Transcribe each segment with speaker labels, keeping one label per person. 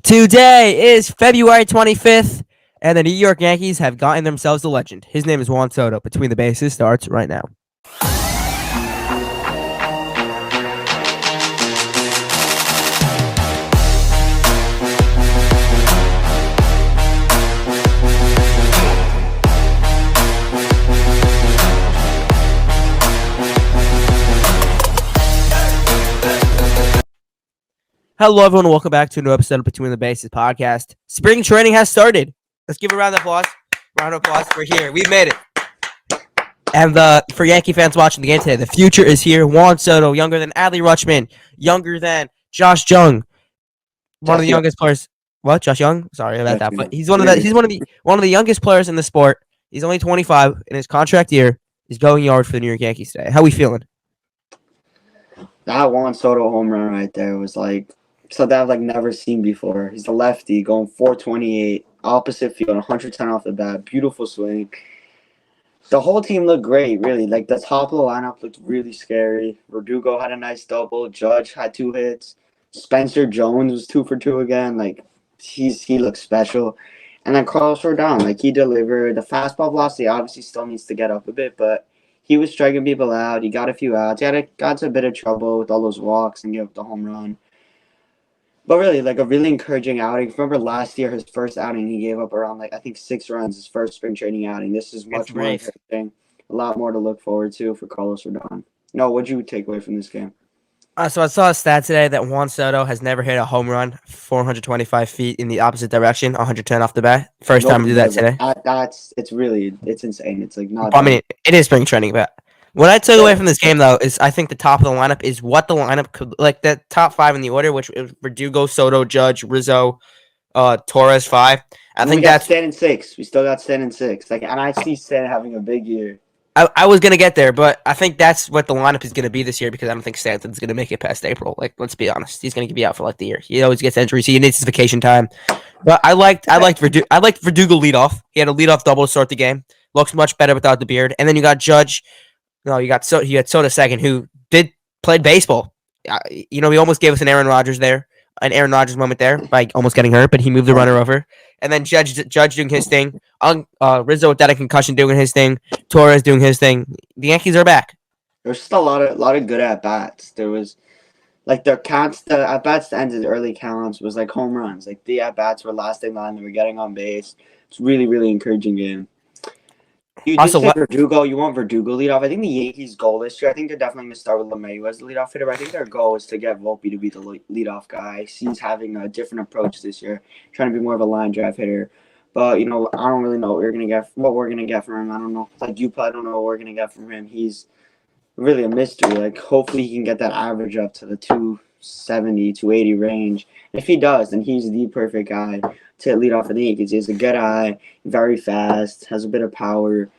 Speaker 1: Today is February 25th, and the New York Yankees have gotten themselves a legend. His name is Juan Soto. Between the Bases starts right now. Hello, everyone, and welcome back to a new episode of Between the Bases podcast. Spring training has started. Let's give a round of applause. Round of applause. We're here. We made it. And for Yankee fans watching the game today, the future is here. Juan Soto, younger than Adley Rutschman, younger than Josh Jung, one of the youngest players. What? Josh Young? Sorry about that. But he's one of the youngest players in the sport. He's only 25 in his contract year. He's going yard for the New York Yankees today. How are we feeling?
Speaker 2: That Juan Soto home run right there was something I've never seen before. He's a lefty going 428, opposite field, 110 off the bat, beautiful swing. The whole team looked great, really. The top of the lineup looked really scary. Verdugo had a nice double. Judge had 2 hits. Spencer Jones was 2 for 2 again. He looks special. And then Carlos Rodon, he delivered. The fastball velocity obviously still needs to get up a bit, but he was striking people out. He got a few outs. He got into a bit of trouble with all those walks and gave up the home run. But really, a really encouraging outing. Remember last year, his first outing, he gave up around, I think 6 runs, his first spring training outing. This is much more encouraging. A lot more to look forward to for Carlos Rodon. No, what'd you take away from this game?
Speaker 1: So I saw a stat today that Juan Soto has never hit a home run 425 feet in the opposite direction, 110 off the bat. First time to do that today.
Speaker 2: It's insane. It's not.
Speaker 1: I mean, it is spring training, but what I took away from this game, though, is I think the top of the lineup is what the lineup could, the top 5 in the order, which is Verdugo, Soto, Judge, Rizzo, Torres, 5. I think that's
Speaker 2: Stan and 6. We still got Stan and 6. And I see Stan having a big year.
Speaker 1: I was going to get there, but I think that's what the lineup is going to be this year because I don't think Stanton's going to make it past April. Let's be honest. He's going to be out for the year. He always gets injuries. He needs his vacation time. But I liked Verdugo leadoff. He had a leadoff double to start the game. Looks much better without the beard. And then you got Judge. No, you had Soto second, who played baseball. We almost gave us an Aaron Rodgers moment there by almost getting hurt, but he moved the runner over. And then Judge doing his thing. Rizzo without a concussion doing his thing. Torres doing his thing. The Yankees are back.
Speaker 2: There's just a lot of good at bats. There was their counts. The at bats to end of the early counts was home runs. The at bats were last in line. They were getting on base. It's really really encouraging game. You also Verdugo. You want Verdugo lead off. I think the Yankees' goal this year. I think they're definitely going to start with LeMahieu as the leadoff hitter. But I think their goal is to get Volpe to be the leadoff guy. He's having a different approach this year, trying to be more of a line drive hitter. But I don't really know what we're gonna get from him. I don't know. You probably don't know what we're gonna get from him. He's really a mystery. Hopefully he can get that average up to the 270, 280 range. And if he does, then he's the perfect guy to lead off for the Yankees. He has a good eye, very fast, has a bit of power.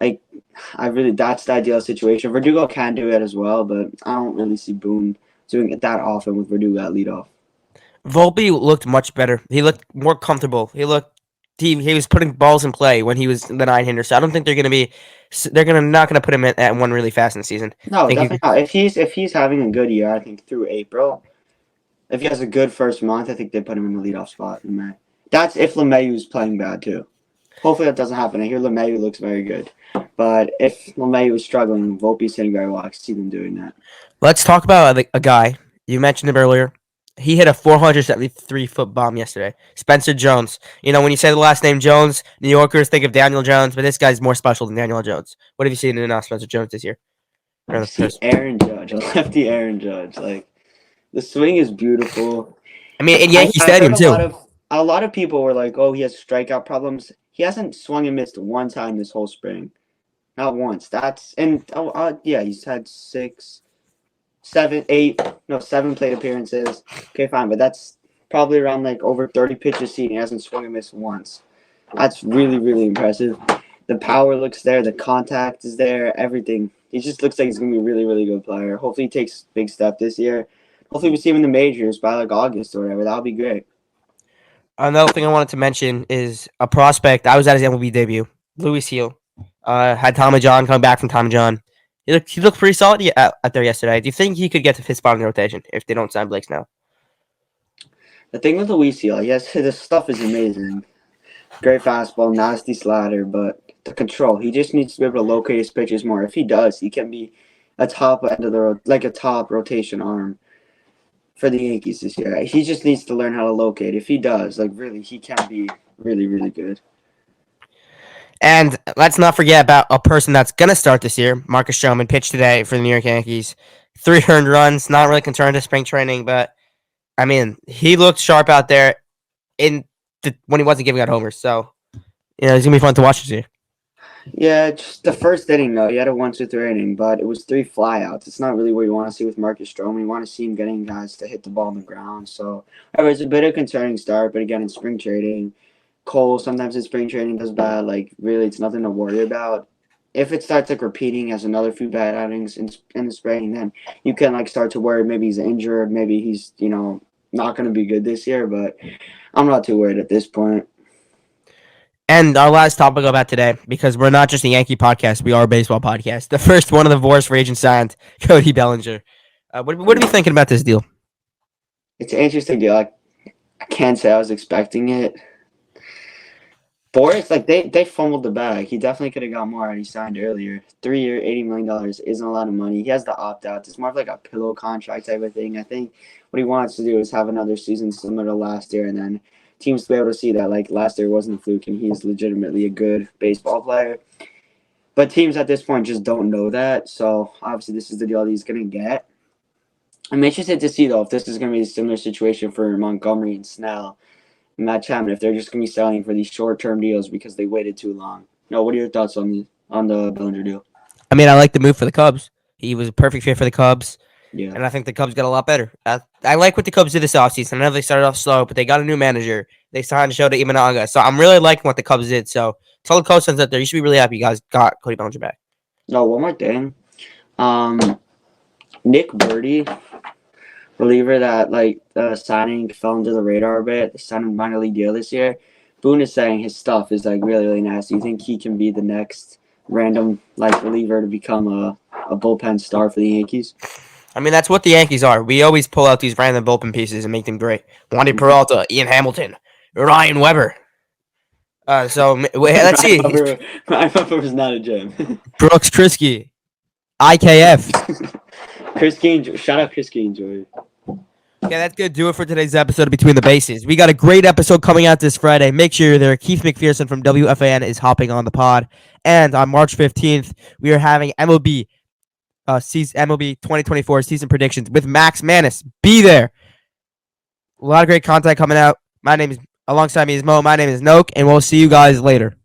Speaker 2: That's the ideal situation. Verdugo can do it as well, but I don't really see Boone doing it that often with Verdugo at leadoff.
Speaker 1: Volpe looked much better. He looked more comfortable. He was putting balls in play when he was the 9-hitter. So I don't think they're not gonna put him at one really fast in the season.
Speaker 2: No, definitely not. If he's having a good year, I think through April, if he has a good first month, I think they put him in the leadoff spot in May. That's if LeMahieu's playing bad too. Hopefully that doesn't happen. I hear LeMahieu looks very good, but if LeMahieu is struggling, Volpe's hitting very well. I see them doing that.
Speaker 1: Let's talk about a guy you mentioned him earlier. He hit a 473-foot bomb yesterday. Spencer Jones. When you say the last name Jones, New Yorkers think of Daniel Jones, but this guy's more special than Daniel Jones. What have you seen in Spencer Jones this year?
Speaker 2: I see Aaron Judge, a lefty Aaron Judge. The swing is beautiful.
Speaker 1: I mean, in Yankee Stadium, too.
Speaker 2: A lot of people were like, oh, he has strikeout problems. He hasn't swung and missed one time this whole spring. Not once. He's had 7 plate appearances. Okay, fine, but that's probably around over 30 pitches seen. He hasn't swung and missed once. That's really, really impressive. The power looks there. The contact is there. Everything. He just looks like he's going to be a really, really good player. Hopefully he takes a big step this year. Hopefully we see him in the majors by August or whatever. That would be great.
Speaker 1: Another thing I wanted to mention is a prospect. I was at his MLB debut. Louis Heel. Had Tommy John coming back from Tommy John. He looked pretty solid out there yesterday. Do you think he could get to his spot in the rotation if they don't sign Blake Snell?
Speaker 2: The thing with Luis, yes, his stuff is amazing. Great fastball, nasty slider, but the control. He just needs to be able to locate his pitches more. If he does, he can be a top end of like a top rotation arm for the Yankees this year. He just needs to learn how to locate. If he does, like really, he can be really, really good.
Speaker 1: And let's not forget about a person that's going to start this year. Marcus Stroman pitched today for the New York Yankees. 3 earned runs. Not really concerned to spring training, but I mean, he looked sharp out there when he wasn't giving out homers. So, it's going to be fun to watch this year.
Speaker 2: Yeah, just the first inning though. He had a 1-2-3 inning, but it was 3 flyouts. It's not really what you want to see with Marcus Stroman. You want to see him getting guys to hit the ball on the ground. So it was a bit of a concerning start, but again, in spring trading, Cole sometimes in spring training does bad. Like really, it's nothing to worry about. If it starts like repeating as another few bad outings in the spring, then you can like start to worry. Maybe he's injured. Maybe he's not going to be good this year. But I'm not too worried at this point.
Speaker 1: And our last topic about today, because we're not just a Yankee podcast, we are a baseball podcast. The first one of the Voice free agent signed, Cody Bellinger. What are we thinking about this deal?
Speaker 2: It's an interesting deal. I can't say I was expecting it. Boris, like they fumbled the bag. He definitely could have got more had he signed earlier. 3-year, $80 million isn't a lot of money. He has the opt out. It's more of like a pillow contract type of thing. I think what he wants to do is have another season similar to last year, and then teams to be able to see that like last year wasn't a fluke and he's legitimately a good baseball player. But teams at this point just don't know that. So obviously this is the deal that he's gonna get. I'm interested to see though if this is gonna be a similar situation for Montgomery and Snell. Matt Chapman, if they're just going to be selling for these short-term deals because they waited too long. No, what are your thoughts on the Bellinger deal?
Speaker 1: I mean, I like the move for the Cubs. He was a perfect fit for the Cubs.
Speaker 2: Yeah.
Speaker 1: And I think the Cubs got a lot better. I like what the Cubs did this offseason. I know they started off slow, but they got a new manager. They signed Shota Imanaga. So I'm really liking what the Cubs did. So tell the Cubs fans out there, you should be really happy you guys got Cody Bellinger back.
Speaker 2: No, one more thing. Nick Birdie, reliever that signing fell under the radar a bit. They signed a minor league deal this year. Boone is saying his stuff is like really, really nasty. You think he can be the next random reliever to become a bullpen star for the Yankees?
Speaker 1: I mean, that's what the Yankees are. We always pull out these random bullpen pieces and make them great. Wandy Peralta, Ian Hamilton, Ryan Weber. Let's see.
Speaker 2: Ryan Weber was not a gem.
Speaker 1: Brooks Krisky, IKF.
Speaker 2: Chris Gaines, shout out Chris Gaines.
Speaker 1: Yeah, that's going to do it for today's episode of Between the Bases. We got a great episode coming out this Friday. Make sure you're there. Keith McPherson from WFAN is hopping on the pod. And on March 15th, we are having MLB 2024 season predictions with Max Manis. Be there. A lot of great content coming out. Alongside me is Mo. My name is Noak, and we'll see you guys later.